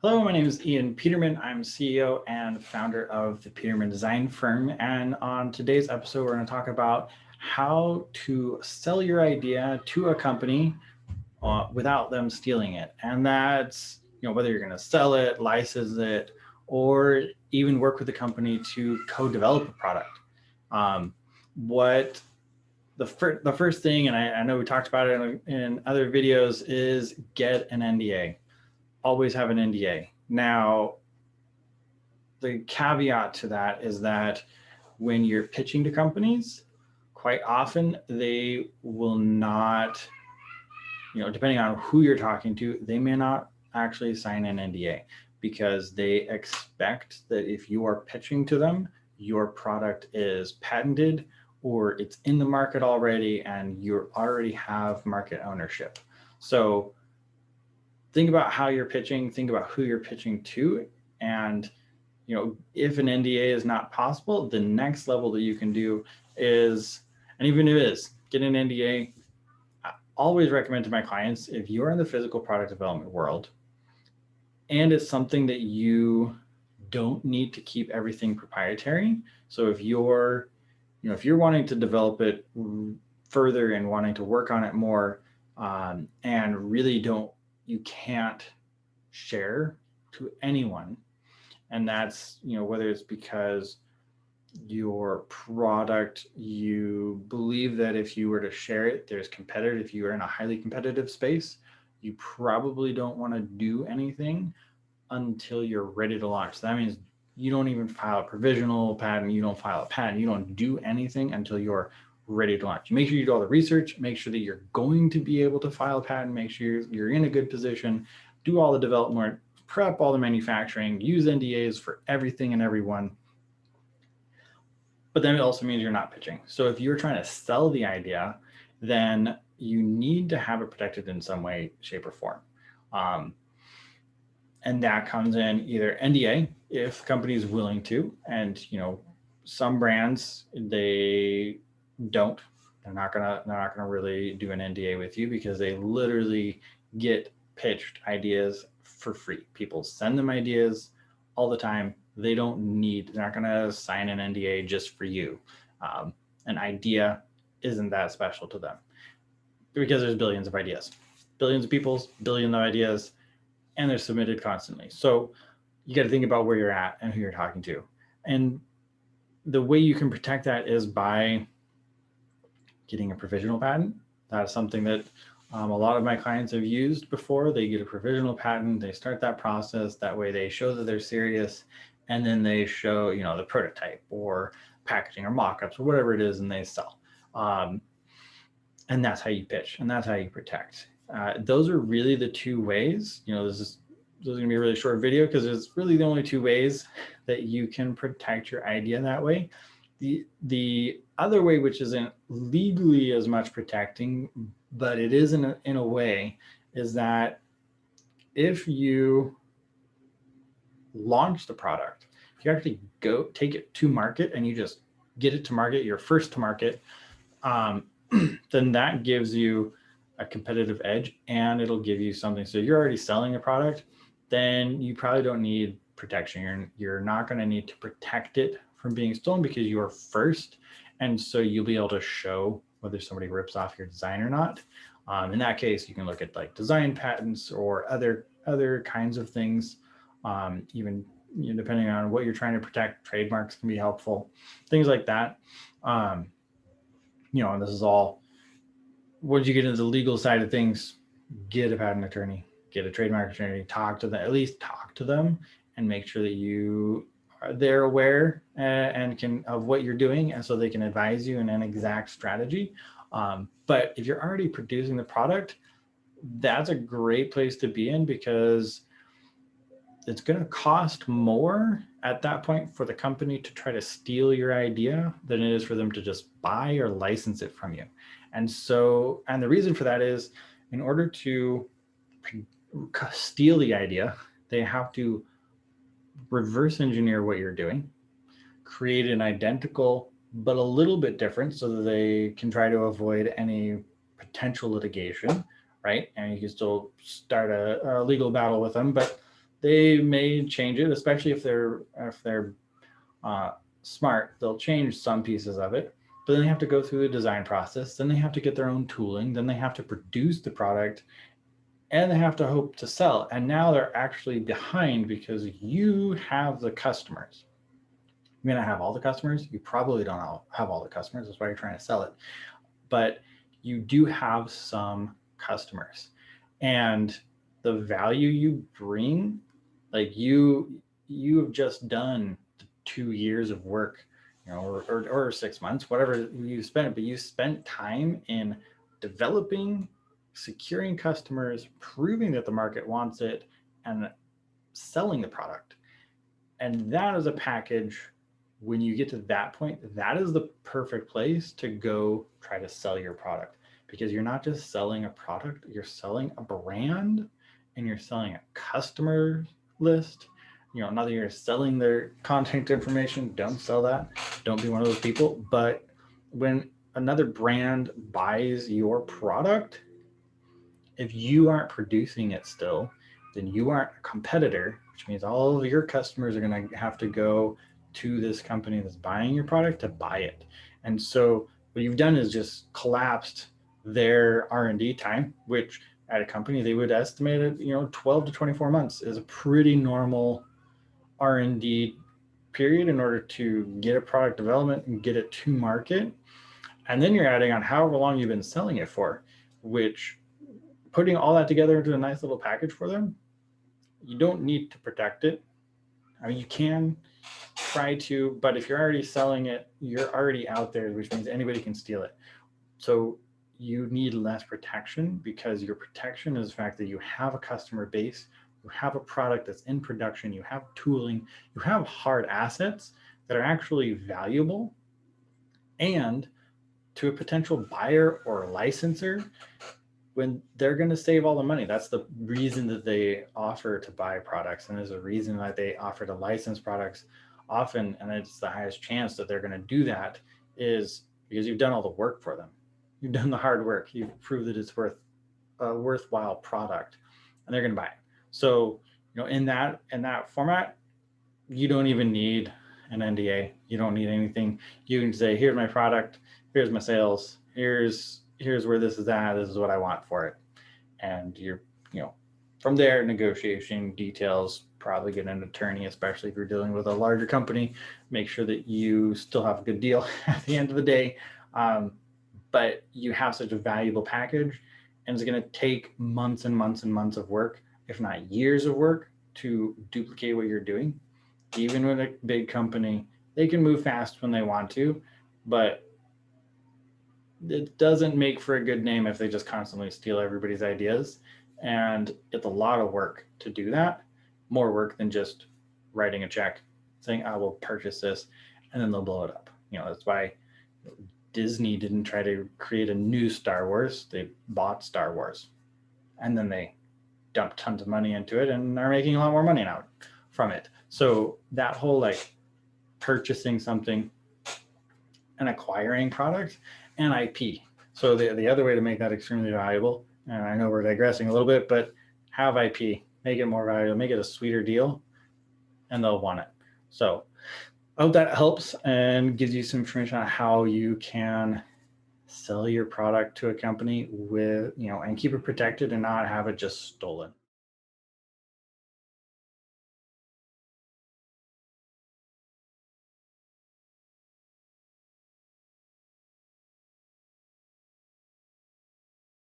Hello, my name is Ian Peterman. I'm CEO and founder of the Peterman Design Firm. And on today's episode, we're going to talk about how to sell your idea to a company without them stealing it. And that's, whether you're going to sell it, license it, or even work with the company to co-develop a product. What the first thing, and I know we talked about it in other videos, is get an NDA. Always have an NDA. Now, the caveat to that is that when you're pitching to companies, quite often they will not, depending on who you're talking to, they may not actually sign an NDA because they expect that if you are pitching to them, your product is patented or it's in the market already and you already have market ownership. So think about how you're pitching, think about who you're pitching to, and if an NDA is not possible, the next level that you can do is, and even if it is, get an NDA. I always recommend to my clients, if you're in the physical product development world and it's something that you don't need to keep everything proprietary. So if you're wanting to develop it further and wanting to work on it more, and really you can't share to anyone. And that's, whether it's because your product, you believe that if you were to share it, there's competitive, if you are in a highly competitive space, you probably don't want to do anything until you're ready to launch. So that means you don't even file a provisional patent, you don't file a patent, you don't do anything until you're ready to launch. Make sure you do all the research, make sure that you're going to be able to file a patent, make sure you're in a good position, do all the development, prep all the manufacturing, use NDAs for everything and everyone. But then it also means you're not pitching. So if you're trying to sell the idea, then you need to have it protected in some way, shape, or form. And that comes in either NDA, if the company is willing to, and some brands, they don't. They're not gonna really do an NDA with you because they literally get pitched ideas for free. People send them ideas all the time. They're not gonna sign an NDA just for you. An idea isn't that special to them because there's billions of ideas, billions of people's, billion of ideas, and they're submitted constantly. So you got to think about where you're at and who you're talking to. And the way you can protect that is by getting a provisional patent. That's something that a lot of my clients have used before. They get a provisional patent, they start that process. That way they show that they're serious, and then they show, the prototype or packaging or mock-ups or whatever it is, and they sell. And that's how you pitch, and that's how you protect. Those are really the two ways. This is going to be a really short video because it's really the only two ways that you can protect your idea that way. The other way, which isn't legally as much protecting, but it is in a way, is that if you launch the product, if you actually go take it to market and you just get it to market, you're first to market, then that gives you a competitive edge and it'll give you something. So you're already selling a product, then you probably don't need protection. You're not going to need to protect it from being stolen because you're first. And so you'll be able to show whether somebody rips off your design or not. In that case, you can look at like design patents or other kinds of things. Even depending on what you're trying to protect, trademarks can be helpful, things like that. And this is all, once you get into the legal side of things, get a patent attorney, get a trademark attorney, at least talk to them and make sure that they're aware and can of what you're doing, and so they can advise you in an exact strategy. But if you're already producing the product, that's a great place to be in because it's going to cost more at that point for the company to try to steal your idea than it is for them to just buy or license it from you. And the reason for that is, in order to steal the idea, they have to reverse engineer what you're doing, create an identical but a little bit different so that they can try to avoid any potential litigation, right? And you can still start a legal battle with them, but they may change it, especially if they're smart. They'll change some pieces of it, but then they have to go through the design process. Then they have to get their own tooling. Then they have to produce the product, and they have to hope to sell. And now they're actually behind because you have the customers. You may not have all the customers. You probably don't have all the customers. That's why you're trying to sell it. But you do have some customers, and the value you bring, like you have just done 2 years of work, or 6 months, whatever you spent, but you spent time in developing, securing customers, proving that the market wants it, and selling the product. And that is a package. When you get to that point, that is the perfect place to go try to sell your product, because you're not just selling a product, you're selling a brand, and you're selling a customer list. Not that you're selling their contact information, don't sell that. Don't be one of those people. But when another brand buys your product, if you aren't producing it still, then you aren't a competitor, which means all of your customers are going to have to go to this company that's buying your product to buy it. And so what you've done is just collapsed their R&D time, which at a company they would estimate it, 12 to 24 months is a pretty normal R&D period in order to get a product development and get it to market. And then you're adding on however long you've been selling it for, which, putting all that together into a nice little package for them, you don't need to protect it. I mean, you can try to, but if you're already selling it, you're already out there, which means anybody can steal it. So you need less protection, because your protection is the fact that you have a customer base, you have a product that's in production, you have tooling, you have hard assets that are actually valuable. And to a potential buyer or licensor, when they're going to save all the money, that's the reason that they offer to buy products. And there's a reason that they offer to license products often. And it's the highest chance that they're going to do that is because you've done all the work for them. You've done the hard work. You've proved that it's a worthwhile product, and they're going to buy it. So, in that format, you don't even need an NDA. You don't need anything. You can say, here's my product, here's my sales, here's where this is at, this is what I want for it. And you're, from there, negotiation details, probably get an attorney, especially if you're dealing with a larger company, make sure that you still have a good deal at the end of the day. But you have such a valuable package, and it's going to take months and months and months of work, if not years of work, to duplicate what you're doing. Even with a big company, they can move fast when they want to, but it doesn't make for a good name if they just constantly steal everybody's ideas. And it's a lot of work to do that, more work than just writing a check saying, I will purchase this, and then they'll blow it up. That's why Disney didn't try to create a new Star Wars. They bought Star Wars, and then they dumped tons of money into it and are making a lot more money now from it. So that whole purchasing something and acquiring products and IP. So the other way to make that extremely valuable, and I know we're digressing a little bit, but have IP, make it more valuable, make it a sweeter deal, and they'll want it. So I hope that helps and gives you some information on how you can sell your product to a company with, and keep it protected and not have it just stolen.